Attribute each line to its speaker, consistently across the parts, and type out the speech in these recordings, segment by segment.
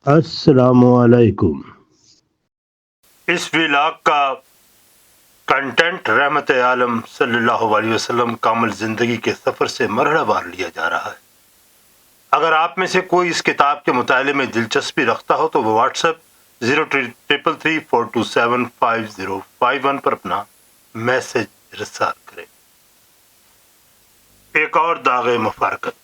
Speaker 1: السلام علیکم۔
Speaker 2: اس ولاگ کا کنٹینٹ رحمت عالم صلی اللہ علیہ وسلم کامل زندگی کے سفر سے مرحلہ وار لیا جا رہا ہے۔ اگر آپ میں سے کوئی اس کتاب کے مطالعے میں دلچسپی رکھتا ہو تو وہ واٹس ایپ 0333425051 پر اپنا میسج ارسال کرے۔ ایک اور داغ مفارقت۔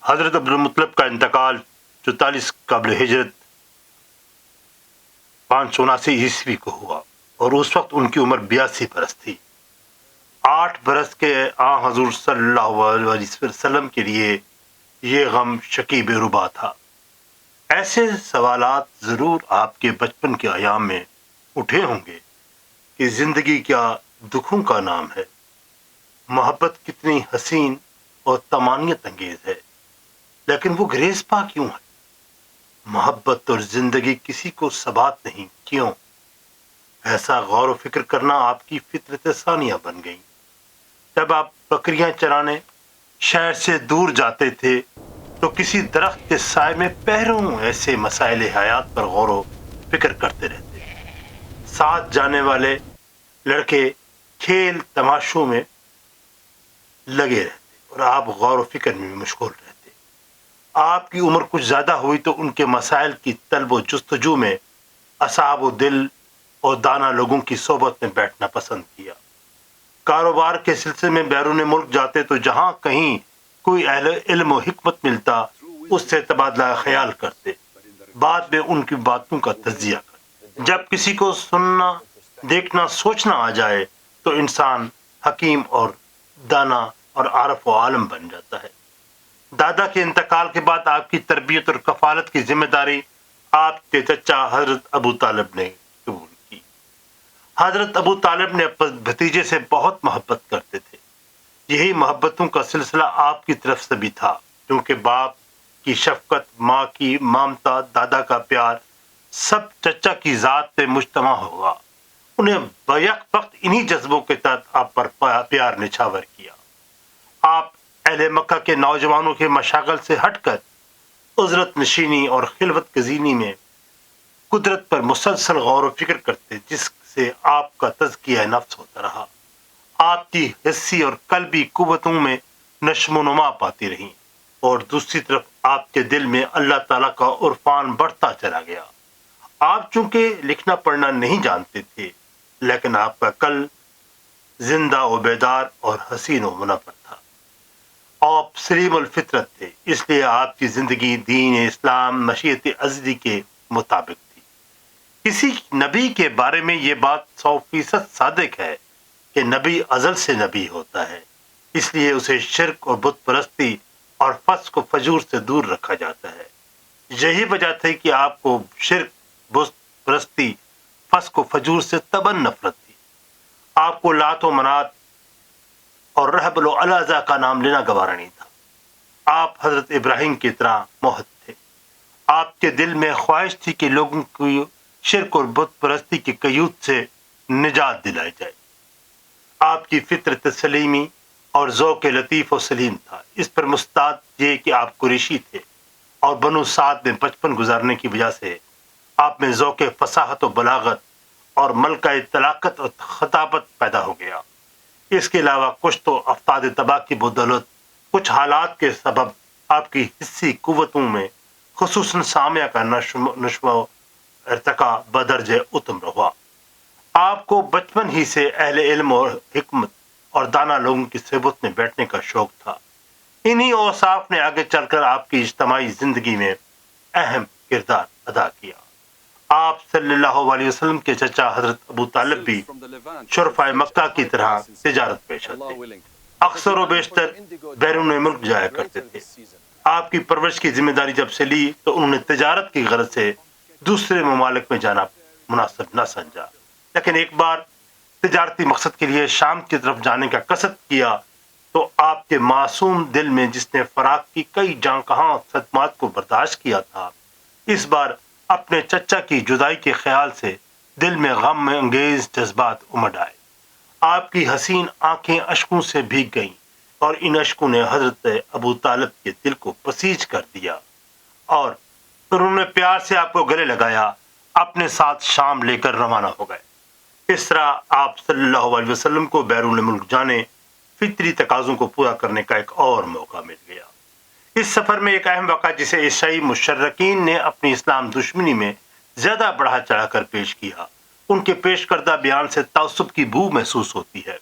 Speaker 2: حضرت عبدالمطلب کا انتقال 44 قبل ہجرت 579 عیسوی کو ہوا اور اس وقت ان کی عمر 82 برس تھی۔ 8 برس کے حضور صلی اللہ علیہ وسلم کے لیے یہ غم شکیب ربا تھا۔ ایسے سوالات ضرور آپ کے بچپن کے ایام میں اٹھے ہوں گے کہ زندگی کیا دکھوں کا نام ہے، محبت کتنی حسین اور طمانینت انگیز ہے، لیکن وہ گریزپا کیوں ہے؟ محبت اور زندگی کسی کو ثبات نہیں، کیوں؟ ایسا غور و فکر کرنا آپ کی فطرت ثانیہ بن گئی۔ جب آپ بکریاں چرانے شہر سے دور جاتے تھے تو کسی درخت کے سائے میں پہروں ایسے مسائل حیات پر غور و فکر کرتے رہتے۔ ساتھ جانے والے لڑکے کھیل تماشوں میں لگے رہتے اور آپ غور و فکر میں مشغول رہتے۔ آپ کی عمر کچھ زیادہ ہوئی تو ان کے مسائل کی طلب و جستجو میں اصحاب و دل اور دانا لوگوں کی صحبت میں بیٹھنا پسند کیا۔ کاروبار کے سلسلے میں بیرون ملک جاتے تو جہاں کہیں کوئی اہل علم و حکمت ملتا اس سے تبادلہ خیال کرتے، بعد میں ان کی باتوں کا تجزیہ کرتے۔ جب کسی کو سننا، دیکھنا، سوچنا آ جائے تو انسان حکیم اور دانا اور عارف و عالم بن جاتا ہے۔ دادا کے انتقال کے بعد آپ کی تربیت اور کفالت کی ذمہ داری آپ کے چچا حضرت ابو طالب نے قبول کی۔ حضرت ابو طالب نے اپنے بھتیجے سے بہت محبت کرتے تھے۔ یہی محبتوں کا سلسلہ آپ کی طرف سے بھی تھا، کیونکہ باپ کی شفقت، ماں کی ممتا، دادا کا پیار، سب چچا کی ذات پہ مجتمع ہوگا۔ انہیں بیک وقت انہی جذبوں کے تحت آپ پر پیار نچھاور کیا۔ آپ اہل مکہ کے نوجوانوں کے مشاغل سے ہٹ کر عزلت نشینی اور خلوت گزینی میں قدرت پر مسلسل غور و فکر کرتے، جس سے آپ کا تزکیہ نفس ہوتا رہا۔ آپ کی حسی اور قلبی قوتوں میں نشو و نما پاتی رہیں اور دوسری طرف آپ کے دل میں اللہ تعالیٰ کا عرفان بڑھتا چلا گیا۔ آپ چونکہ لکھنا پڑھنا نہیں جانتے تھے، لیکن آپ کا قلب زندہ و بیدار اور حسین و منور تھا۔ آپ سلیم الفطرت تھے، اس لیے آپ کی زندگی دین اسلام مشیت ازلی کے مطابق تھی۔ کسی نبی کے بارے میں یہ بات 100% صادق ہے کہ نبی ازل سے نبی ہوتا ہے، اس لیے اسے شرک اور بت پرستی اور فسق و فجور سے دور رکھا جاتا ہے۔ یہی وجہ تھی کہ آپ کو شرک، بت پرستی، فسق و فجور سے تباہ نفرت تھی۔ آپ کو لات و منات اور رہبل و العزا کا نام لینا گوارا نہیں تھا۔ آپ حضرت ابراہیم کی طرح موحد تھے۔ آپ کے دل میں خواہش تھی کہ لوگوں کو شرک اور بت پرستی کے قیود سے نجات دلائی جائے۔ آپ کی فطرت سلیمی اور ذوق لطیف و سلیم تھا۔ اس پر مستعد یہ کہ آپ قریشی تھے اور بنو سعد میں بچپن گزارنے کی وجہ سے آپ میں ذوق فصاحت و بلاغت اور ملکہ طلاقت اور خطابت پیدا ہو گیا۔ اس کے علاوہ کچھ تو افطاد تباہ کی بدولت کچھ حالات کے سبب آپ کی حسی قوتوں میں خصوصاً سامعہ کا نشو و ارتقا بدرجہ اتم رہا۔ آپ کو بچپن ہی سے اہل علم اور حکمت اور دانا لوگوں کی صحبت میں بیٹھنے کا شوق تھا۔ انہی اوصاف نے آگے چل کر آپ کی اجتماعی زندگی میں اہم کردار ادا کیا۔ آپ صلی اللہ علیہ وسلم کے چچا حضرت ابو طالب بھی شرفائے مکہ کی طرح تجارت پیشہ تھے، اکثر و بیشتر بیرون ملک جایا کرتے تھے۔ آپ کی پرورش کی ذمہ داری جب سے لی تو انہوں نے تجارت کی غرض سے دوسرے ممالک میں جانا مناسب نہ سمجھا، لیکن ایک بار تجارتی مقصد کے لیے شام کی طرف جانے کا قصد کیا تو آپ کے معصوم دل میں جس نے فراق کی کئی جاں کہاں صدمات کو برداشت کیا تھا، اس بار اپنے چچا کی جدائی کے خیال سے دل میں غم میں انگیز جذبات امڈ آئے۔ آپ کی حسین آنکھیں اشکوں سے بھیگ گئیں اور ان اشکوں نے حضرت ابو طالب کے دل کو بسیج کر دیا اور انہوں نے پیار سے آپ کو گلے لگایا، اپنے ساتھ شام لے کر روانہ ہو گئے۔ اس طرح آپ صلی اللہ علیہ وسلم کو بیرون ملک جانے، فطری تقاضوں کو پورا کرنے کا ایک اور موقع مل گیا۔ اس سفر میں ایک اہم واقعہ جسے عیسائی مشرکین نے اپنی اسلام دشمنی میں زیادہ بڑھا چڑھا کر پیش کیا، ان کے پیش کردہ بیان سے تعصب کی بو محسوس ہوتی ہے۔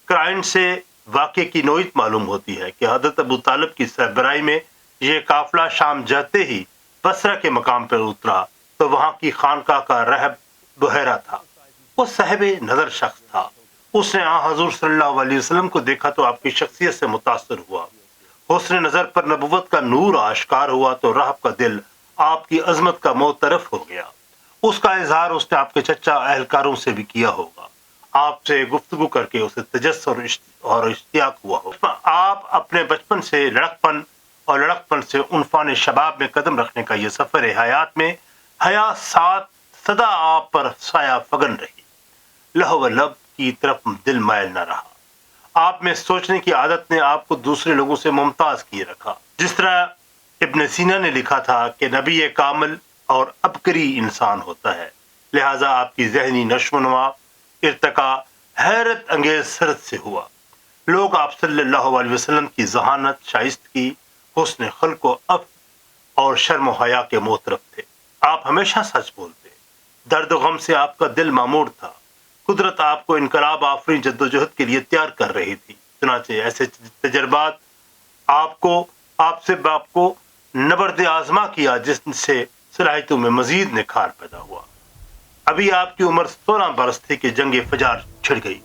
Speaker 2: قرائن سے واقعے کی نوعیت معلوم ہوتی ہے کہ حضرت ابو طالب کی سربراہی میں یہ قافلہ شام جاتے ہی بصرہ کے مقام پر اترا تو وہاں کی خانقاہ کا راہب بحیرہ تھا۔ وہ صاحب نظر شخص تھا۔ اس نے حضور صلی اللہ علیہ وسلم کو دیکھا تو آپ کی شخصیت سے متاثر ہوا۔ حسن نظر پر نبوت کا نور آشکار ہوا تو راہب کا دل آپ کی عظمت کا معترف ہو گیا۔ اس کا اظہار اس نے آپ کے چچا اہلکاروں سے بھی کیا ہوگا۔ آپ سے گفتگو کر کے اسے تجسس اور اشتیاق ہوا ہوگا۔ آپ اپنے بچپن سے لڑکپن سے عنفان شباب میں قدم رکھنے کا یہ سفر حیات میں حیات سدا آپ پر سایہ فگن رہی۔ لہو و لب کی طرف دل مائل نہ رہا۔ آپ میں سوچنے کی عادت نے آپ کو دوسرے لوگوں سے ممتاز کیے رکھا۔ جس طرح ابن سینا نے لکھا تھا کہ نبی کامل اور عبقری انسان ہوتا ہے، لہذا آپ کی ذہنی نشو و نما ارتقا حیرت انگیز سرد سے ہوا۔ لوگ آپ صلی اللہ علیہ وسلم کی ذہانت، شائستگی، حسن خلق و عفو اور شرم و حیا کے معترف تھے۔ آپ ہمیشہ سچ بولتے، درد و غم سے آپ کا دل معمور تھا۔ قدرت آپ کو انقلاب آفرین جدوجہد کے لیے تیار کر رہی تھی، چنانچہ ایسے تجربات آپ کو نبرد آزما کیا جس سے صلاحیتوں میں مزید نکھار پیدا ہوا۔ ابھی آپ کی عمر 16 برس تھی کہ جنگ فجار چھڑ گئی۔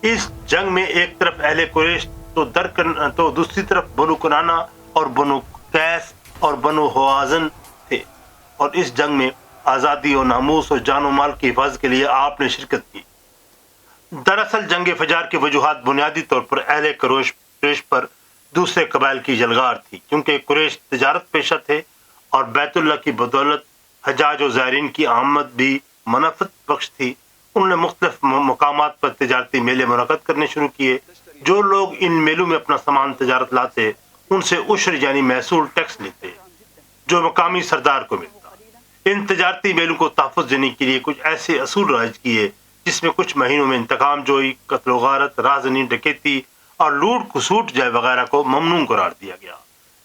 Speaker 2: اس جنگ میں ایک طرف اہل قریش تو دوسری طرف بنو کنانہ اور بنو قیس اور بنو حوازن تھے، اور اس جنگ میں آزادی اور ناموس اور جان و مال کی حفاظت کے لیے آپ نے شرکت کی۔ دراصل جنگ فجار کی وجوہات بنیادی طور پر اہل قریش پر دوسرے قبائل کی جلغار تھی، کیونکہ قریش تجارت پیشہ تھے اور بیت اللہ کی بدولت حجاج و زائرین کی آمد بھی منافت بخش تھی۔ انہوں نے مختلف مقامات پر تجارتی میلے منعقد کرنے شروع کیے۔ جو لوگ ان میلوں میں اپنا سامان تجارت لاتے ان سے عشر یعنی محصول ٹیکس لیتے جو مقامی سردار کو ملتا۔ ان تجارتی میلوں کو تحفظ دینے کے لیے کچھ ایسے اصول رائج کیے جس میں کچھ مہینوں میں انتقام جوئی، قتل و غارت، رازنی، ڈکیتی اور لوٹ کھسوٹ جائے وغیرہ کو ممنوع قرار دیا گیا۔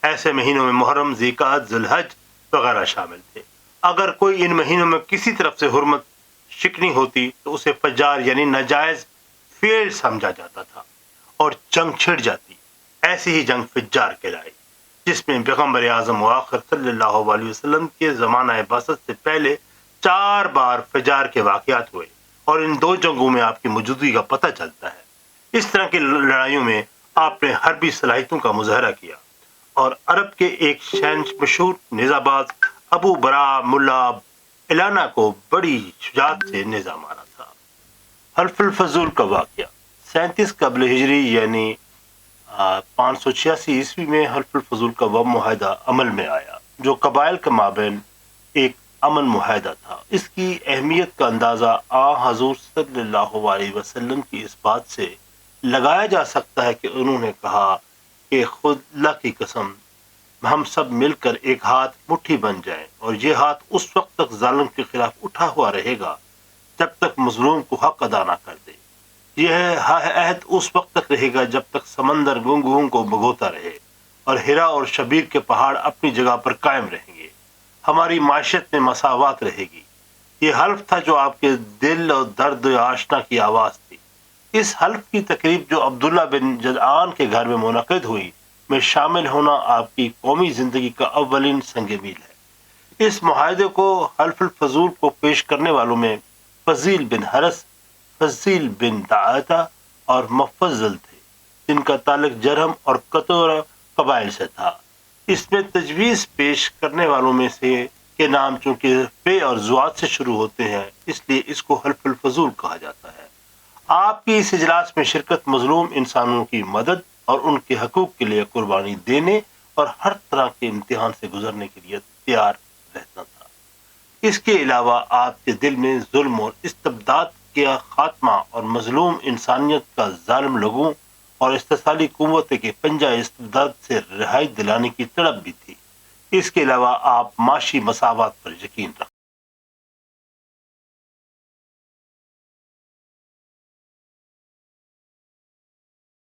Speaker 2: ایسے مہینوں میں محرم، ذیقعد، ذوالحج وغیرہ شامل تھے۔ اگر کوئی ان مہینوں میں کسی طرف سے حرمت شکنی ہوتی تو اسے فجار یعنی ناجائز فعل سمجھا جاتا تھا اور جنگ چھڑ جاتی۔ ایسی ہی جنگ فجار کہلائی، جس میں پیغمبر اعظم و آخر صلی اللہ علیہ وسلم کے زمانہ بعثت سے پہلے 4 بار فجار کے واقعات ہوئے، اور ان 2 جنگوں میں آپ کی موجودگی کا پتہ چلتا ہے۔ اس طرح کی لڑائیوں میں آپ نے حربی صلاحیتوں کا مظاہرہ کیا اور عرب کے ایک مشہور نیزہ باز ابو برا ملا علانہ کو بڑی شجاعت سے نیزہ مارا تھا۔ حلف الفضول کا واقعہ 37 قبل ہجری یعنی 586 عیسوی میں حلف الفضول کا وہ معاہدہ عمل میں آیا جو قبائل کے مابین ایک امن معاہدہ تھا۔ اس کی اہمیت کا اندازہ حضور صلی اللہ علیہ وسلم کی اس بات سے لگایا جا سکتا ہے کہ انہوں نے کہا کہ خود اللہ کی قسم ہم سب مل کر ایک ہاتھ مٹھی بن جائیں، اور یہ ہاتھ اس وقت تک ظالم کے خلاف اٹھا ہوا رہے گا جب تک مظلوم کو حق ادا نہ کر دے۔ یہ عہد اس وقت تک رہے گا جب تک سمندر گنگوں کو بھگوتا رہے اور ہرا اور شبیر کے پہاڑ اپنی جگہ پر قائم رہیں گے۔ ہماری معیشت میں مساوات رہے گی۔ یہ حلف تھا جو آپ کے دل اور درد آشنا کی آواز تھی۔ اس حلف کی تقریب جو عبداللہ بن جدعان کے گھر میں منعقد ہوئی میں شامل ہونا آپ کی قومی زندگی کا اولین سنگ میل ہے۔ اس معاہدے کو حلف الفضول کو پیش کرنے والوں میں فضیل بن حرس، فضیل بن دعاتہ اور مفضل تھے، جن کا تعلق جرہم اور قطورہ قبائل سے تھا۔ اس میں تجویز پیش کرنے والوں میں سے کے نام چونکہ پے اور زوات سے شروع ہوتے ہیں، اس لیے اس کو حلف الفضول کہا جاتا ہے۔ آپ کی اس اجلاس میں شرکت مظلوم انسانوں کی مدد اور ان کے حقوق کے لیے قربانی دینے اور ہر طرح کے امتحان سے گزرنے کے لیے تیار رہنا تھا۔ اس کے علاوہ آپ کے دل میں ظلم اور استبداد کا خاتمہ اور مظلوم انسانیت کا ظالم لوگوں اور استحصالی قوت کے پنجہ استبداد سے رہائی دلانے کی تڑپ بھی تھی۔ اس کے علاوہ آپ معاشی مساوات پر یقین رکھتے